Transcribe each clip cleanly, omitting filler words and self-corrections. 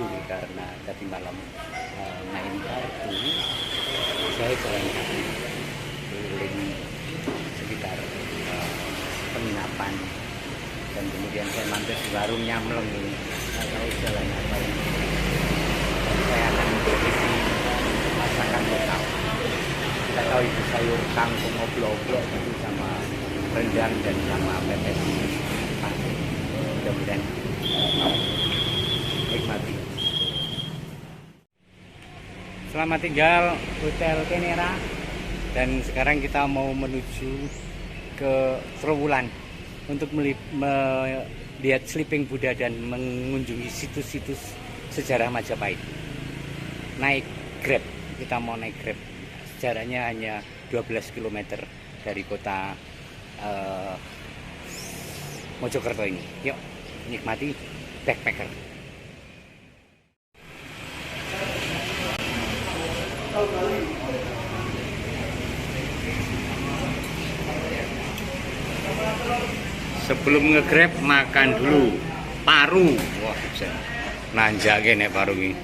tidur karena tadi malam main kartu. Saya jalan kaki keliling sekitar penginapan, dan kemudian saya mampir di warung Nyamleng ini. Saya tahu jalan apa ini. Dan saya akan mencicipi masakan lokal. Kita tahu itu sayur kangkung oblok-oblok itu sama rendang dan sama pepes pati. Mudah-mudahan nikmati. Selamat tinggal Hotel Kenera, dan sekarang kita mau menuju ke Trowulan untuk melihat Sleeping Buddha dan mengunjungi situs-situs sejarah Majapahit. Naik Grab, kita mau naik Grab. Jaraknya hanya 12 km dari kota Mojokerto ini. Yuk, nikmati backpacker. Sebelum nge-grab makan dulu paru. Wah, nanjake nek paru ini.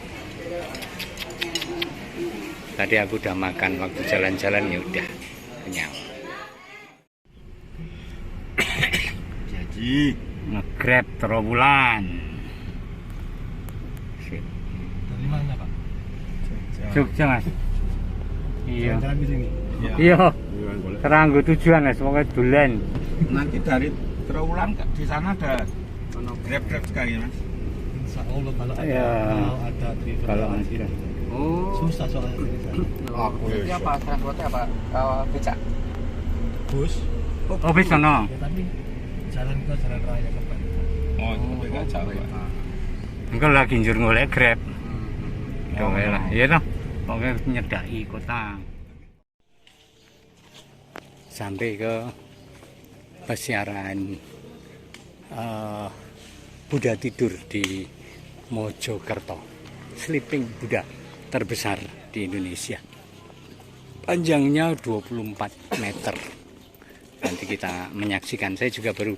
Tadi aku udah makan waktu jalan-jalan, ya udah kenyang. Jadi nge-grab Trowulan. Dari mana, Pak? Jogja, Mas. Iya. Jalan di sini. Iya. Teranggu tujuan, Mas. Pokoknya dolan. Nanti dari Trowulan di sana ada Grab sekali, Mas. Insya Allah kalau ada, Ya. kalau ada driver Kalau sini. ada. Oh, Susah soalnya di sana. ini apa? Transportnya apa? Becak. Bus. Oh, bisa no. Ya, tapi jalan ke jalan raya ke Bandung. Oh, itu enggak jauh, Pak. Engko lagi njur golek Grab. Dong lah, iya toh. Pokoknya nyedaki kota. Sampai ke pesiaran Buddha tidur di Mojokerto. Sleeping Buddha terbesar di Indonesia. Panjangnya 24 meter. Nanti kita menyaksikan. Saya juga baru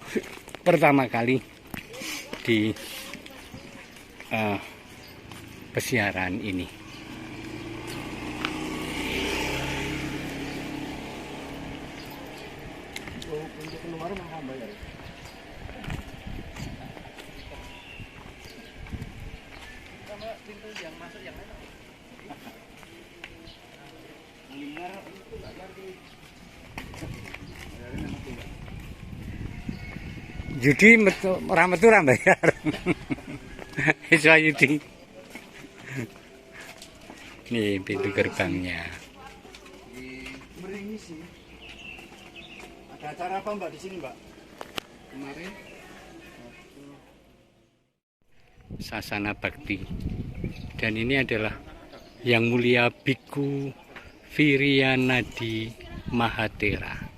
pertama kali di pesiaran ini. Untuk keluar mau bayar. Sama pintu yang masuk yang mana? Judi ora metu ora bayar. Iso Yudi. Nih pintu gerbangnya. Meringis sih. Ada acara apa, Mbak, di sini, Mbak? Kemarin Sasana Bakti. Dan ini adalah Yang Mulia Bhikkhu Viriyanadi Mahatera.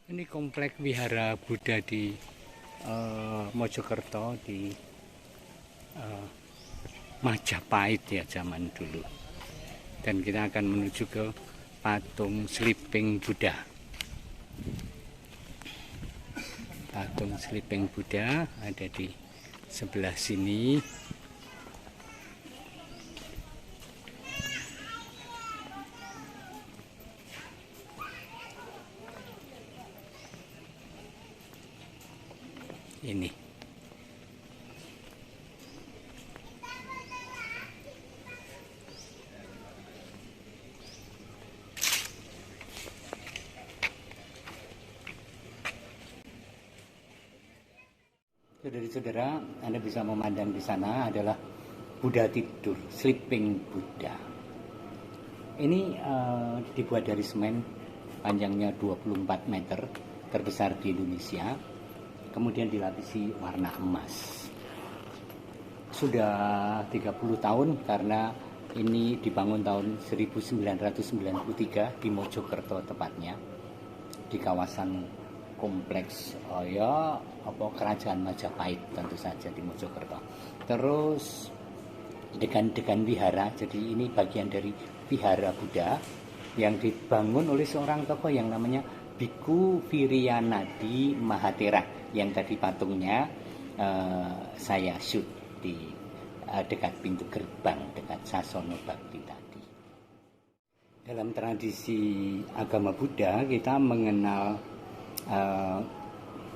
Ini komplek Wihara Buddha di Mojokerto, di Majapahit ya zaman dulu. Dan kita akan menuju ke patung Sleeping Buddha. Patung Sleeping Buddha ada di sebelah sini. Ini. Saudara-saudara, Anda bisa memandang di sana adalah Buddha tidur, Sleeping Buddha. Ini dibuat dari semen, panjangnya 24 meter, terbesar di Indonesia. Kemudian dilapisi warna emas. Sudah 30 tahun karena ini dibangun tahun 1993 di Mojokerto tepatnya, di kawasan kompleks Kerajaan Majapahit tentu saja di Mojokerto. Terus degan wihara, jadi ini bagian dari wihara Buddha yang dibangun oleh seorang tokoh yang namanya Bhikkhu Viriyanadi Mahatera, yang tadi patungnya saya shoot di dekat pintu gerbang, dekat Sasono Bakti tadi. Dalam tradisi agama Buddha kita mengenal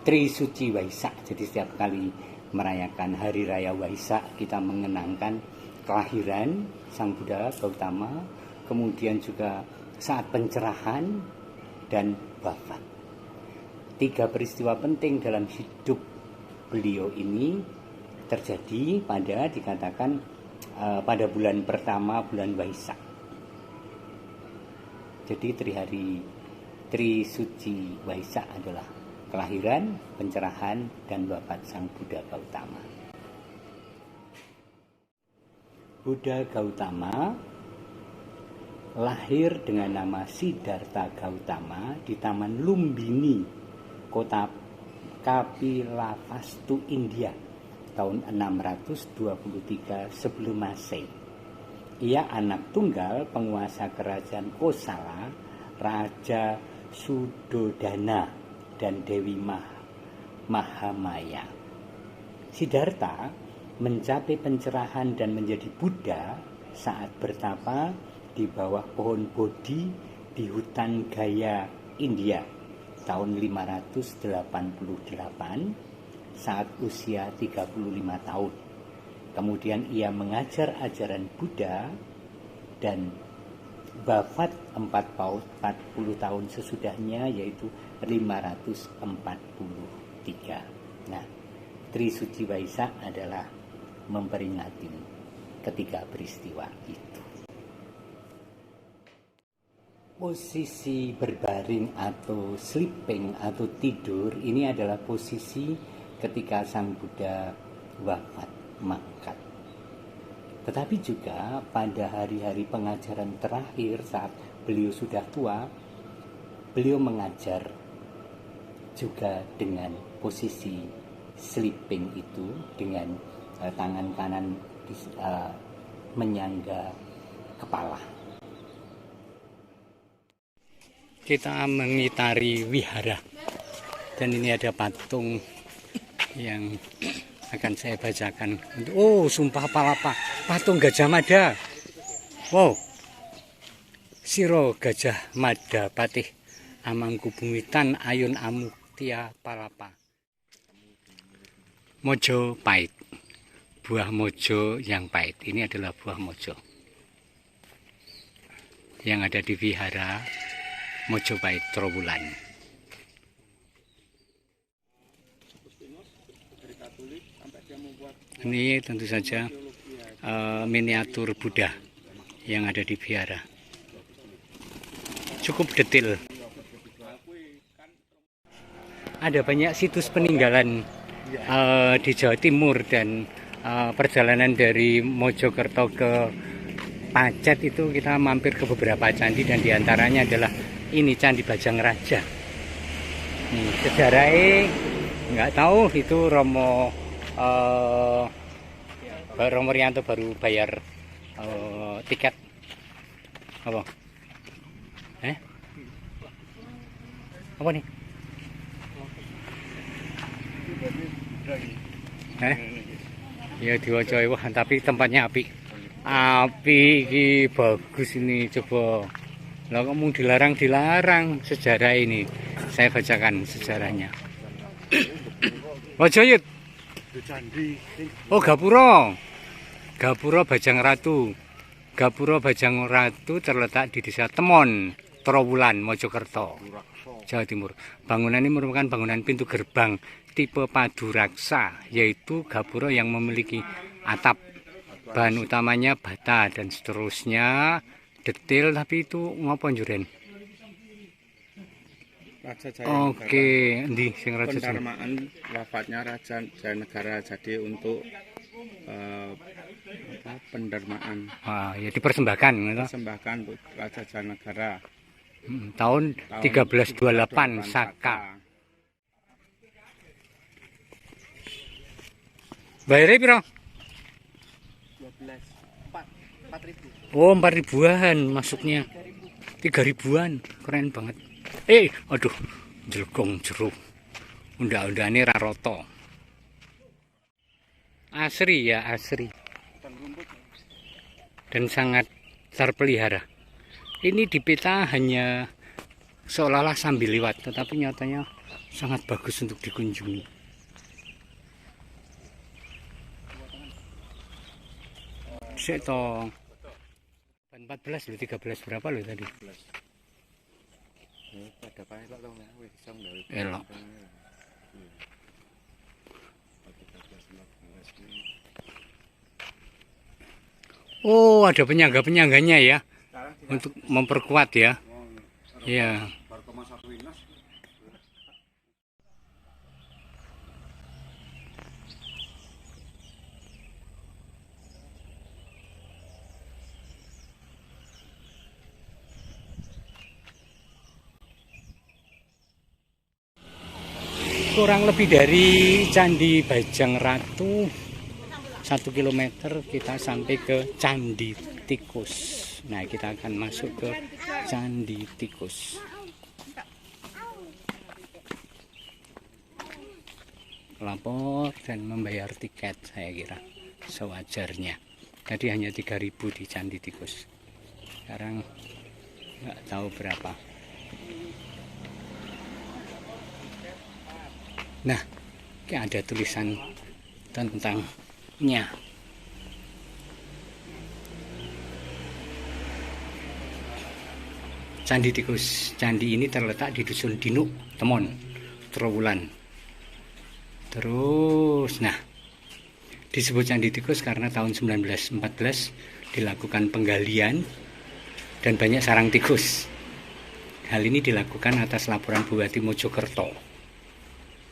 Trisuci Waisak. Jadi setiap kali merayakan Hari Raya Waisak kita mengenangkan kelahiran Sang Buddha Gautama, kemudian juga saat pencerahan dan wafat. 3 peristiwa penting dalam hidup beliau ini terjadi dikatakan pada bulan pertama bulan Waisak. Jadi Trisuci Waisak adalah kelahiran, pencerahan, dan wafat Sang Buddha Gautama. Buddha Gautama lahir dengan nama Siddhartha Gautama di Taman Lumbini, kota Kapilavastu, India, tahun 623 sebelum Masehi. Ia anak tunggal penguasa kerajaan Kosala, Raja Sudodana dan Dewi Mahamaya. Siddhartha mencapai pencerahan dan menjadi Buddha saat bertapa di bawah pohon Bodhi di hutan Gaya, India, tahun 588 saat usia 35 tahun. Kemudian ia mengajar ajaran Buddha dan wafat 40 tahun sesudahnya, yaitu 543. Nah, Trisuci Waisak adalah memperingati ketiga peristiwa itu. Posisi berbaring atau sleeping atau tidur ini adalah posisi ketika Sang Buddha wafat mangkat. Tetapi juga pada hari-hari pengajaran terakhir saat beliau sudah tua, beliau mengajar juga dengan posisi sleeping itu, dengan tangan kanan menyangga kepala. Kita mengitari wihara, dan ini ada patung yang akan saya bacakan. Oh, Sumpah Palapa, patung Gajah Mada. Wow, Siro Gajah Mada Patih Amangkubumitan Ayun Amuktia Palapa. Mojo pahit, buah mojo yang pahit. Ini adalah buah mojo yang ada di wihara Mojopahit Trowulan. Ini tentu saja miniatur Buddha yang ada di wihara. Cukup detail. Ada banyak situs peninggalan di Jawa Timur, dan perjalanan dari Mojokerto ke Pacet itu kita mampir ke beberapa candi, dan diantaranya adalah ini Candi Bajang Raja. Nih, sejarahnya nggak tahu, itu Romo Rianto baru bayar tiket apa? Apa nih? Ya diwaca, wah, tapi tempatnya api ini bagus ini. Coba lah, kamu dilarang sejarah ini. Saya bacakan sejarahnya. Wajayut. Oh, Gapura Bajang Ratu. Gapura Bajang Ratu terletak di Desa Temon, Trowulan, Mojokerto, Jawa Timur. Bangunan ini merupakan bangunan pintu gerbang tipe Paduraksa, yaitu gapura yang memiliki atap, bahan utamanya bata, dan seterusnya. Detail, tapi itu ngapa njuren? Raja Jaya Oke, endi sing Raja Jaya? Pendarmaan wafatnya Raja Jaya Negara, jadi untuk pendarmaan. Ya dipersembahkan, Persembahkan untuk Raja Jaya Negara. Tahun 1328 Saka. Bayarnya piro? 4.000. Oh, 4.000-an masuknya. 3.000-an, keren banget. Aduh, jelgong jeruk. Unda-undane raroto. Asri ya, asri. Dan sangat terpelihara. Ini di peta hanya seolah-olah sambil lewat, tetapi nyatanya sangat bagus untuk dikunjungi. Seto 14 loh, 13 berapa loh tadi? Elok. Oh, ada penyangga-penyangganya ya, untuk memperkuat ya. Iya. Kurang lebih dari Candi Bajang Ratu 1 kilometer kita sampai ke Candi Tikus. Nah, kita akan masuk ke Candi Tikus. Lapor dan membayar tiket, saya kira sewajarnya. Tadi hanya 3.000 di Candi Tikus. Sekarang nggak tahu berapa. Nah, ada tulisan tentangnya. Candi Tikus. Candi ini terletak di Dusun Dinuk, Temon, Trowulan. Terus, nah, disebut Candi Tikus karena tahun 1914 dilakukan penggalian dan banyak sarang tikus. Hal ini dilakukan atas laporan Bupati Mojokerto.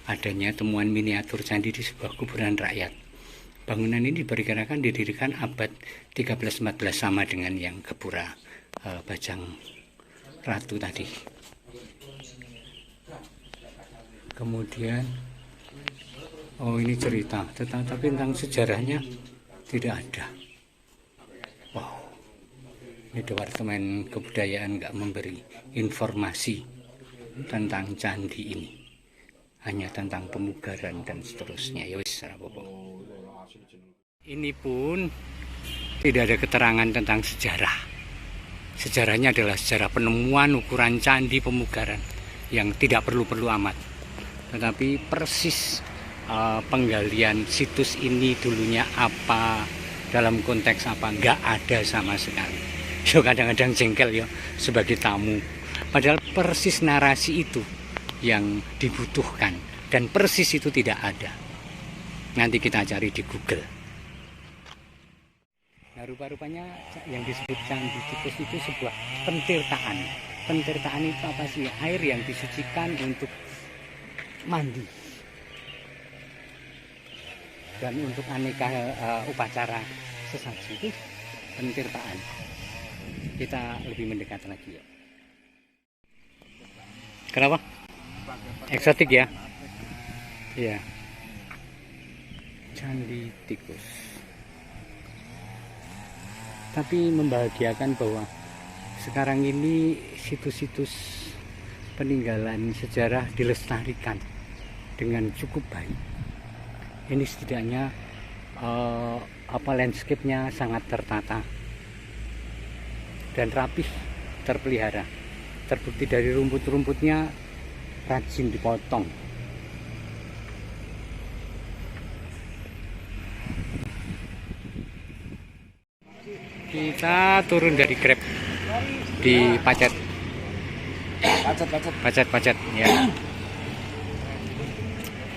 Adanya temuan miniatur candi di sebuah kuburan rakyat. Bangunan ini diperkirakan didirikan abad 13-14 sama dengan yang Gapura Bajang Ratu tadi. Kemudian, oh ini cerita, tetapi tentang sejarahnya tidak ada. Wow, ini Departemen Kebudayaan nggak memberi informasi tentang candi ini. Hanya tentang pemugaran dan seterusnya. Ya wis, apa-apa. Ini pun tidak ada keterangan tentang sejarah. Sejarahnya adalah sejarah penemuan ukuran candi pemugaran yang tidak perlu-perlu amat. Tetapi persis penggalian situs ini dulunya apa, dalam konteks apa, nggak ada sama sekali. So kadang-kadang jengkel ya sebagai tamu. Padahal persis narasi itu yang dibutuhkan dan persis itu tidak ada. Nanti kita cari di Google. Nah, rupa-rupanya yang disebut Candi Tikus itu sebuah pentirtaan. Pentirtaan itu apa sih? Air yang disucikan untuk mandi dan untuk aneka upacara sesaji. Itu pentirtaan. Kita lebih mendekat lagi ya. Kenapa? Eksotik ya? Iya. Candi Tikus. Tapi membahagiakan bahwa sekarang ini situs-situs peninggalan sejarah dilestarikan dengan cukup baik. Ini setidaknya landscape-nya sangat tertata dan rapih, terpelihara. Terbukti dari rumput-rumputnya rajin dipotong. Kita turun dari Grab di Pacet. Pacet ya.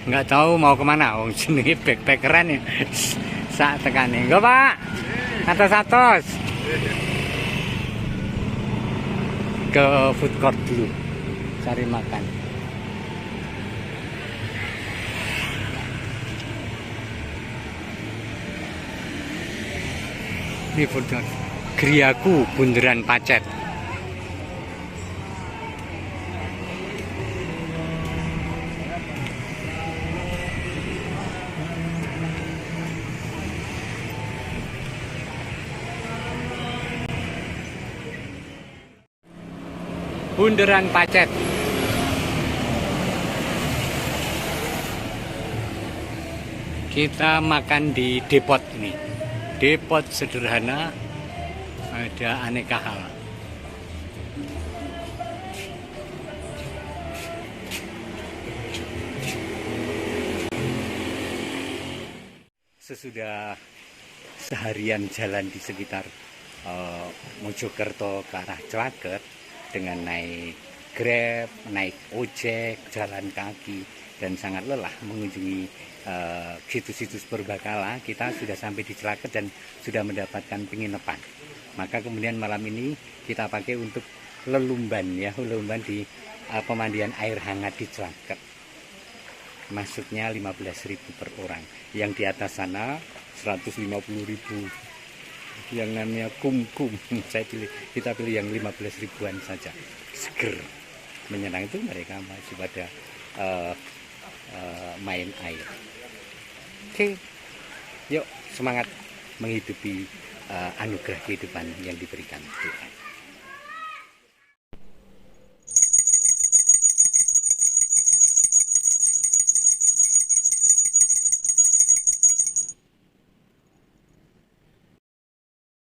Nggak tahu mau kemana. Oh, sini backpackeran ya. Saat tekane. Enggak, Pak. Atas. Ke food court dulu. Cari makan. Ini foto Griaku Bundaran Pacet. Bundaran Pacet. Kita makan di depot ini. Depot sederhana, ada aneka hal. Sesudah seharian jalan di sekitar Mojokerto ke arah Claget dengan naik Grab, naik ojek, jalan kaki, dan sangat lelah mengunjungi situs-situs berbakala, kita sudah sampai di Claget dan sudah mendapatkan penginapan. Maka kemudian malam ini kita pakai untuk lelumban ya, lelumban di pemandian air hangat di Claget. Masuknya 15.000 per orang. Yang di atas sana 150.000. Yang namanya kum-kum. Kita pilih yang 15 ribuan saja. Seger. Menyenang itu mereka masih pada main air. Oke. Yuk semangat menghidupi anugerah kehidupan yang diberikan Tuhan.